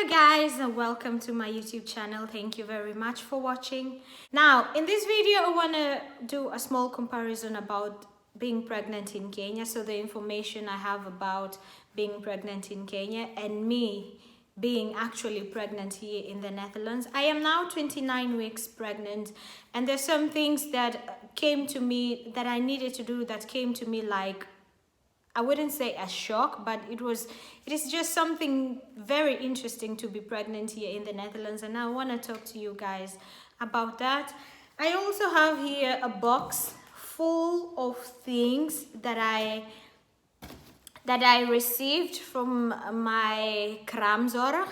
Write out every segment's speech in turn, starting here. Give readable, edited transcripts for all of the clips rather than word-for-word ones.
guys, and welcome to my YouTube channel. Thank you very much for watching. Now in this video I want to do a small comparison about being pregnant in Kenya. So the information I have about being pregnant in Kenya and me being actually pregnant here in the Netherlands. I am now 29 weeks pregnant, and there's some things that came to me that I needed to do that came to me like, I wouldn't say a shock, but it is just something very interesting to be pregnant here in the Netherlands, and I want to talk to you guys about that. I also have here a box full of things that I received from my kraamzorg,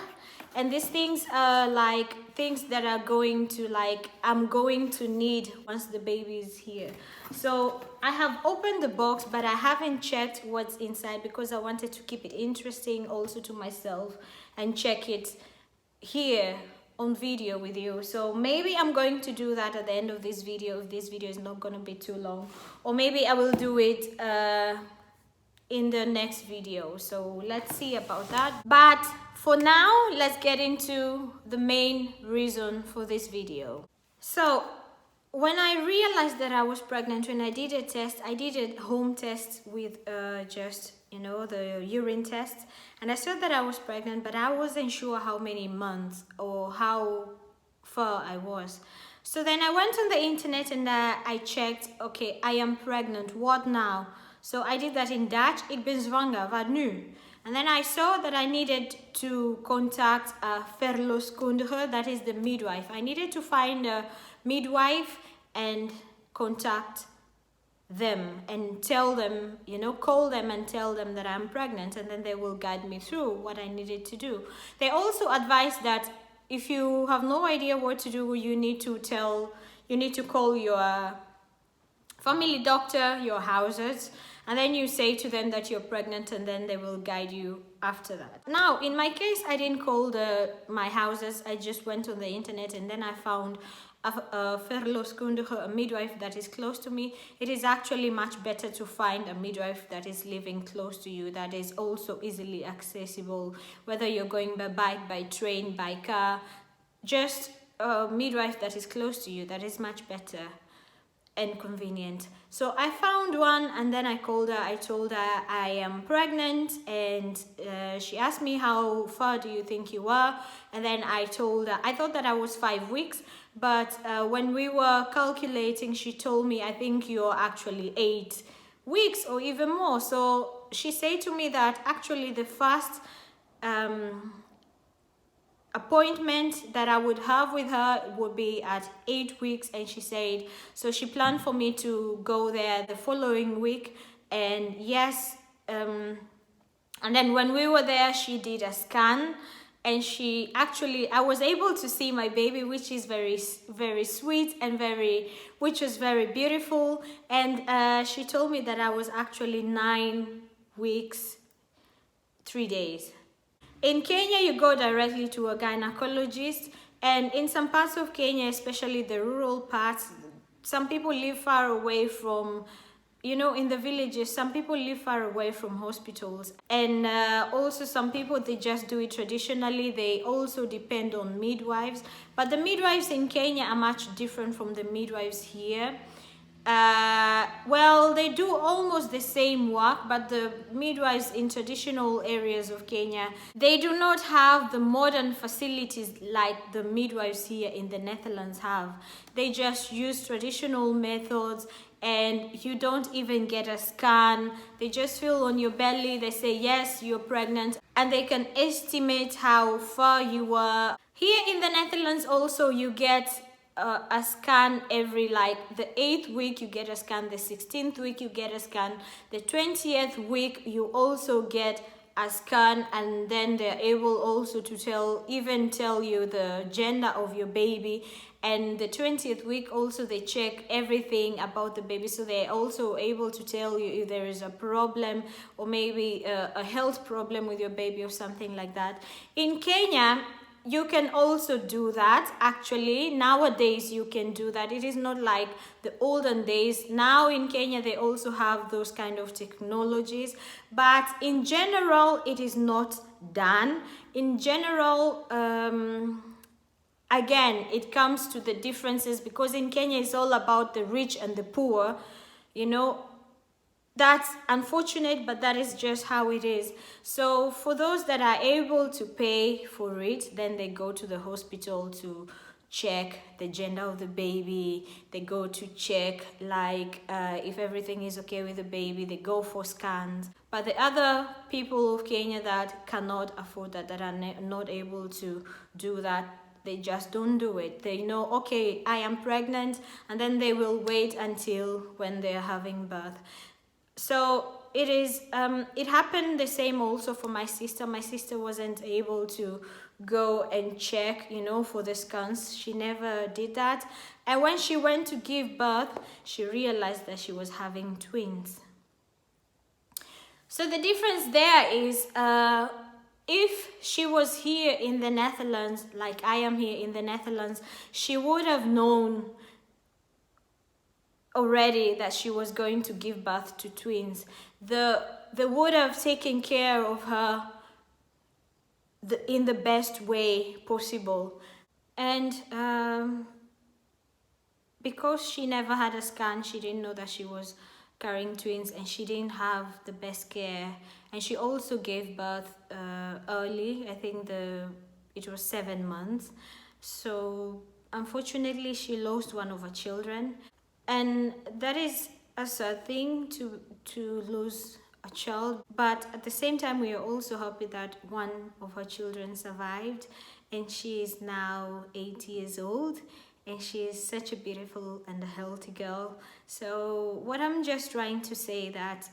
and these things are like things that are I'm going to need once the baby is here. So I have opened the box, but I haven't checked what's inside because I wanted to keep it interesting also to myself and check it here on video with you. So maybe I'm going to do that at the end of this video if this video is not going to be too long, or maybe I will do it in the next video. So let's see about that. But for now, let's get into the main reason for this video. So when I realized that I was pregnant, when I did a test, I did a home test with just, the urine test, and I saw that I was pregnant, but I wasn't sure how many months or how far I was. So then I went on the internet and I checked, okay, I am pregnant, what now? So I did that in Dutch, ik ben zwanger, wat nu? And then I saw that I needed to contact a verloskundige, that is the midwife. I needed to find a midwife and contact them and tell them, call them and tell them that I'm pregnant, and then they will guide me through what I needed to do. They also advised that if you have no idea what to do, you need to call your family doctor, your houses, and then you say to them that you're pregnant, and then they will guide you after that. Now, in my case, I didn't call my houses. I just went on the internet, and then I found a verloskundige, a midwife that is close to me. It is actually much better to find a midwife that is living close to you, that is also easily accessible, whether you're going by bike, by train, by car. Just a midwife that is close to you, that is much better and convenient. So I found one, and then I called her. I told her I am pregnant, and she asked me, how far do you think you are? And then I told her I thought that I was 5 weeks, but when we were calculating, she told me, I think you're actually 8 weeks or even more. So she said to me that actually the first appointment that I would have with her would be at 8 weeks, and she said, so she planned for me to go there the following week. And yes, and then when we were there, she did a scan, and I was able to see my baby, which is very, very sweet and which was very beautiful. And she told me that I was actually 9 weeks, 3 days. In Kenya, you go directly to a gynecologist, and in some parts of Kenya, especially the rural parts, some people live far away from, in the villages, some people live far away from hospitals. And also some people, they just do it traditionally. They also depend on midwives, but the midwives in Kenya are much different from the midwives here. Well, they do almost the same work, but the midwives in traditional areas of Kenya, they do not have the modern facilities like the midwives here in the Netherlands have. They just use traditional methods, and you don't even get a scan. They just feel on your belly, they say, yes, you're pregnant, and they can estimate how far you are. Here in the Netherlands also, you get a scan every, the 8th week you get a scan, the 16th week you get a scan, the 20th week you also get a scan, and then they're able also to tell you the gender of your baby. And the 20th week also they check everything about the baby, so they're also able to tell you if there is a problem or maybe a health problem with your baby or something like that. In Kenya, you can also do that. Actually, nowadays you can do that. It is not like the olden days. Now in Kenya they also have those kind of technologies, but in general it is not done. In general, again, it comes to the differences, because in Kenya it's all about the rich and the poor, you know. That's unfortunate, but that is just how it is. So for those that are able to pay for it, then they go to the hospital to check the gender of the baby. They go to check like if everything is okay with the baby. They go for scans. But the other people of Kenya that cannot afford that, that are not able to do that, they just don't do it. They know, okay, I am pregnant, and then they will wait until when they're having birth. So it is, it happened the same also for my sister. My sister wasn't able to go and check, you know, for the scans. She never did that. And when she went to give birth, she realized that she was having twins. So the difference there is, if she was here in the Netherlands, like I am here in the Netherlands, she would have known already that she was going to give birth to twins. They would have taken care of her in the best way possible. And because she never had a scan, she didn't know that she was carrying twins, and she didn't have the best care. And she also gave birth early. I think it was 7 months. So unfortunately she lost one of her children. And that is a sad thing, to lose a child. But at the same time, we are also happy that one of her children survived, and she is now 8 years old, and she is such a beautiful and a healthy girl. So what I'm just trying to say, that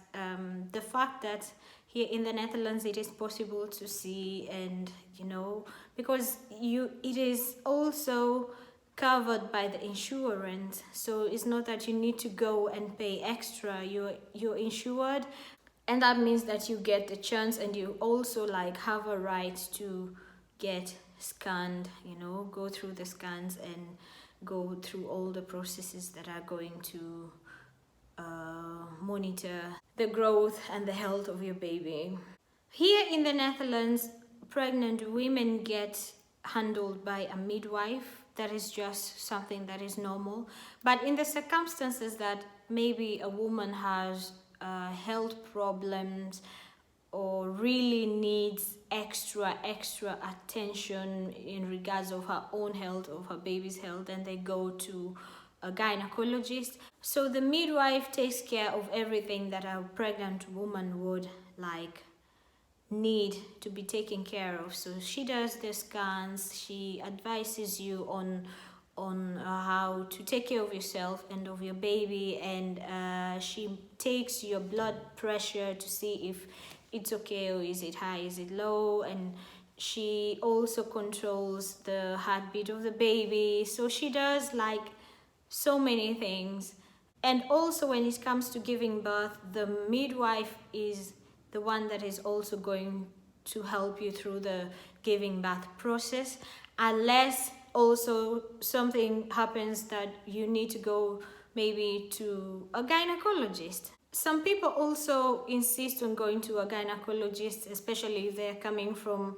the fact that here in the Netherlands it is possible to see, and you know, because it is also covered by the insurance. So it's not that you need to go and pay extra. You're insured, and that means that you get the chance, and you also like have a right to get scanned, you know, go through the scans and go through all the processes that are going to monitor the growth and the health of your baby. Here in the Netherlands, pregnant women get handled by a midwife. That is just something that is normal. But in the circumstances that maybe a woman has health problems, or really needs extra attention in regards of her own health, of her baby's health, and they go to a gynecologist. So the midwife takes care of everything that a pregnant woman would like need to be taken care of. So she does the scans, she advises you on how to take care of yourself and of your baby, and she takes your blood pressure to see if it's okay, or is it high, is it low, and she also controls the heartbeat of the baby. So she does like so many things. And also when it comes to giving birth, the midwife is the one that is also going to help you through the giving birth process, unless also something happens that you need to go maybe to a gynecologist. Some people also insist on going to a gynecologist, especially if they're coming from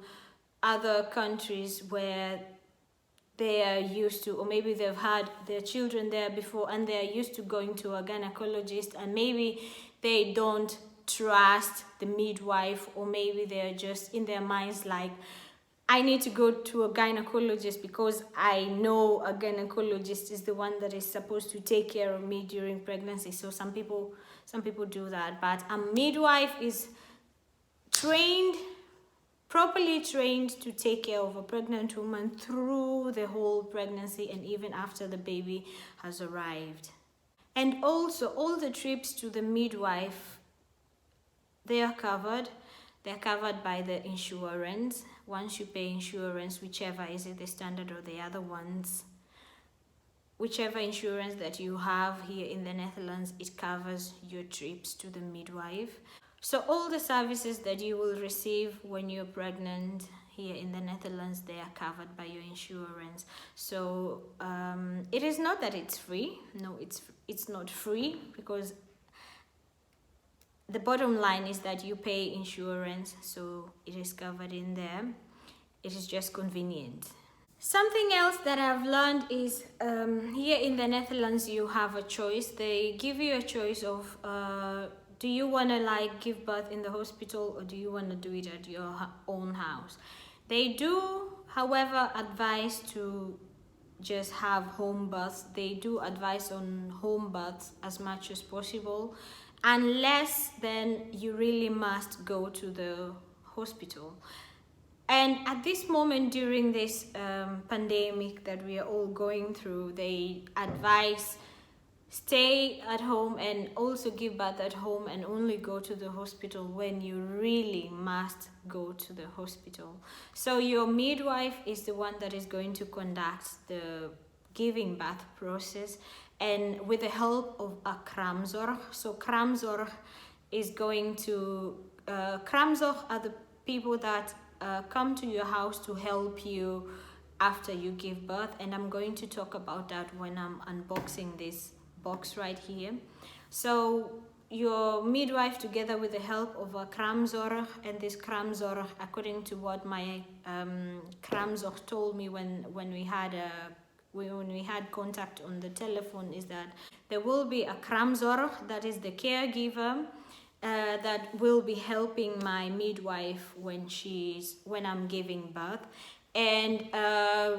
other countries where they are used to, or maybe they've had their children there before and they are used to going to a gynecologist, and maybe they don't trust the midwife, or maybe they're just in their minds like, I need to go to a gynecologist because I know a gynecologist is the one that is supposed to take care of me during pregnancy. So some people do that, but a midwife is properly trained to take care of a pregnant woman through the whole pregnancy and even after the baby has arrived. And also all the trips to the midwife, they are covered. They're covered by the insurance. Once you pay insurance, whichever, is it the standard or the other ones, whichever insurance that you have here in the Netherlands, it covers your trips to the midwife. So all the services that you will receive when you're pregnant here in the Netherlands, they are covered by your insurance. So it is not that it's free. No, it's not free, because the bottom line is that you pay insurance, so it is covered in there. It is just convenient. Something else that I've learned is here in the Netherlands you have a choice. They give you a choice of do you want to like give birth in the hospital, or do you want to do it at your own house? They do, however, advise to just have home births. They do advise on home births as much as possible, unless then you really must go to the hospital. And at this moment during this pandemic that we are all going through, they advise stay at home and also give birth at home, and only go to the hospital when you really must go to the hospital. So your midwife is the one that is going to conduct the giving birth process, and with the help of a kraamzorg. So kraamzorg is going to kraamzorg are the people that come to your house to help you after you give birth, and I'm going to talk about that when I'm unboxing this box right here. So your midwife, together with the help of a kraamzorg, and this kraamzorg, according to what my kraamzorg told me when we had contact on the telephone, is that there will be a kraamzorg, that is the caregiver, that will be helping my midwife when I'm giving birth. And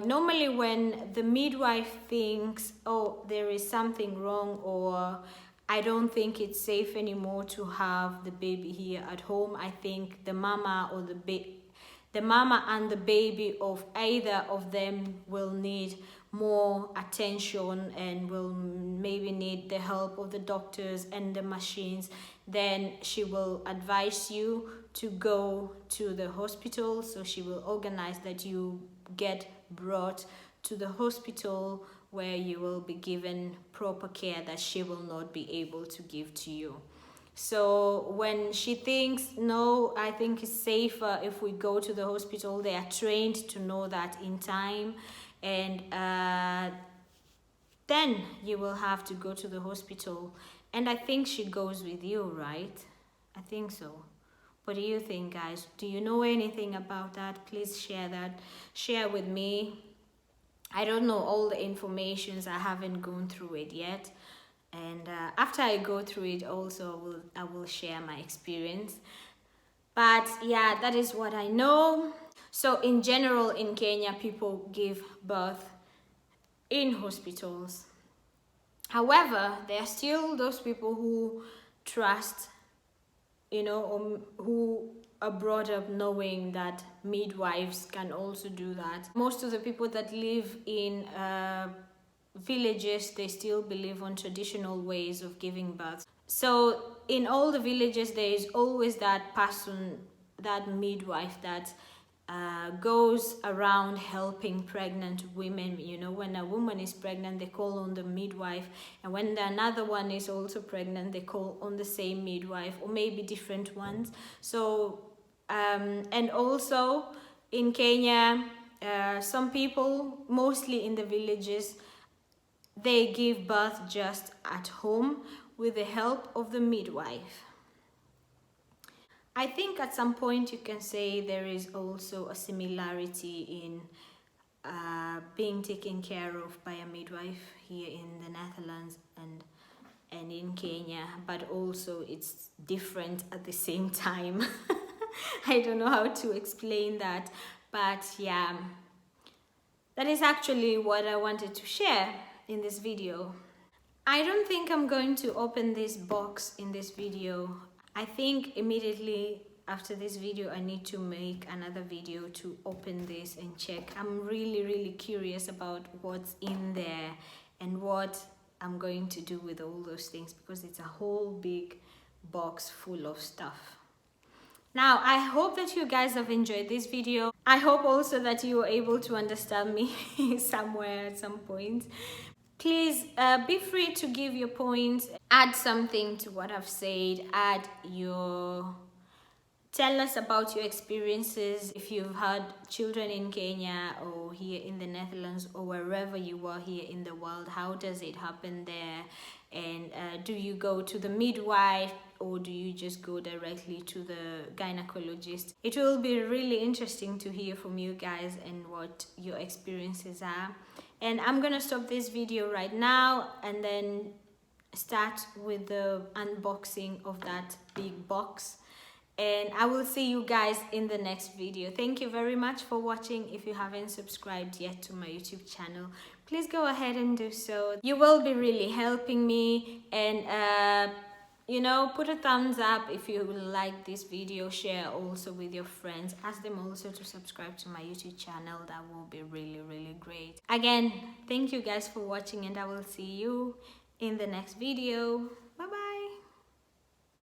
normally when the midwife thinks, oh, there is something wrong, or I don't think it's safe anymore to have the baby here at home, I think the mama or the mama and the baby of either of them will need more attention and will maybe need the help of the doctors and the machines. Then she will advise you to go to the hospital. So she will organize that you get brought to the hospital, where you will be given proper care that she will not be able to give to you. So when she thinks, no, I think it's safer if we go to the hospital, they are trained to know that in time, and then you will have to go to the hospital. And I think she goes with you, right? I think so. What do you think, guys? Do you know anything about that? Please share with me. I don't know all the informations. I haven't gone through it yet. And after I go through it also, I will share my experience. But yeah, that is what I know. So in general, in Kenya, people give birth in hospitals. However, there are still those people who trust, who are brought up knowing that midwives can also do that. Most of the people that live in villages, they still believe on traditional ways of giving birth. So in all the villages, there is always that person, that midwife that goes around helping pregnant women. When a woman is pregnant, they call on the midwife, and when another one is also pregnant, they call on the same midwife, or maybe different ones. So and also in Kenya, some people, mostly in the villages, they give birth just at home with the help of the midwife. I think at some point you can say there is also a similarity in being taken care of by a midwife here in the Netherlands and in Kenya, but also it's different at the same time. I don't know how to explain that, but yeah, that is actually what I wanted to share in this video. I don't think I'm going to open this box in this video. I think immediately after this video I need to make another video to open this and check. I'm really curious about what's in there and what I'm going to do with all those things, because it's a whole big box full of stuff. Now, I hope that you guys have enjoyed this video. I hope also that you were able to understand me somewhere at some point. Please be free to give your points, add something to what I've said, add your Tell us about your experiences. If you've had children in Kenya or here in the Netherlands or wherever you are here in the world, how does it happen there? And do you go to the midwife or do you just go directly to the gynecologist? It will be really interesting to hear from you guys and what your experiences are. And I'm gonna stop this video right now and then start with the unboxing of that big box, and I will see you guys in the next video. Thank you very much for watching. If you haven't subscribed yet to my YouTube channel, please go ahead and do so. You will be really helping me, and you know, put a thumbs up if you like this video. Share also with your friends. Ask them also to subscribe to my YouTube channel. That will be really great. Again, thank you guys for watching, and I will see you in the next video. Bye bye.